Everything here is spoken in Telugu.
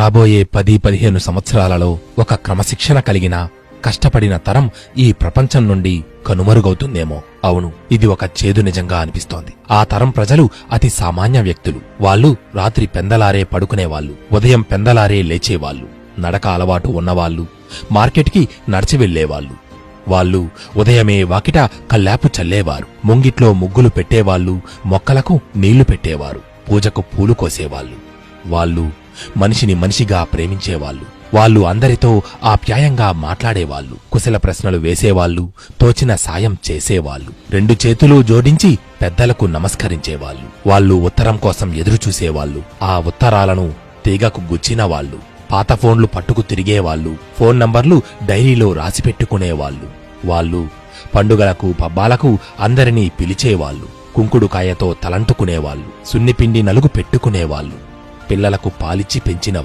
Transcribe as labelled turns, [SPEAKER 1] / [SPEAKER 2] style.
[SPEAKER 1] రాబోయే 10-15 సంవత్సరాలలో ఒక క్రమశిక్షణ కలిగిన కష్టపడిన తరం ఈ ప్రపంచం నుండి కనుమరుగవుతుందేమో. అవును, ఇది ఒక చేదు నిజంగా అనిపిస్తోంది. ఆ తరం ప్రజలు అతి సామాన్య వ్యక్తులు. వాళ్ళు రాత్రి పెందలారే పడుకునేవాళ్లు, ఉదయం పెందలారే లేచేవాళ్లు, నడక అలవాటు ఉన్నవాళ్లు, మార్కెట్కి నడిచి వెళ్లేవాళ్లు. వాళ్ళు ఉదయమే వాకిట కల్లాపు చల్లేవారు, ముంగిట్లో ముగ్గులు పెట్టేవాళ్లు, మొక్కలకు నీళ్లు పెట్టేవారు, పూజకు పూలు కోసేవాళ్లు. వాళ్ళు మనిషిని మనిషిగా ప్రేమించేవాళ్లు. వాళ్ళు అందరితో ఆప్యాయంగా మాట్లాడేవాళ్లు, కుశల ప్రశ్నలు వేసేవాళ్లు, తోచిన సాయం చేసేవాళ్లు, 2 చేతులు జోడించి పెద్దలకు నమస్కరించేవాళ్లు. వాళ్ళు ఉత్తరం కోసం ఎదురుచూసేవాళ్లు, ఆ ఉత్తరాలను తీగకు గుచ్చినవాళ్లు, పాత ఫోన్లు పట్టుకు తిరిగేవాళ్లు, ఫోన్ నంబర్లు డైరీలో రాసిపెట్టుకునేవాళ్లు. వాళ్ళు పండుగలకు పబ్బాలకు అందరినీ పిలిచేవాళ్లు, కుంకుడుకాయతో తలంటుకునేవాళ్లు, సున్నిపిండి నలుగు పెట్టుకునేవాళ్లు, పిల్లలకు పాలిచ్చి పెంచిన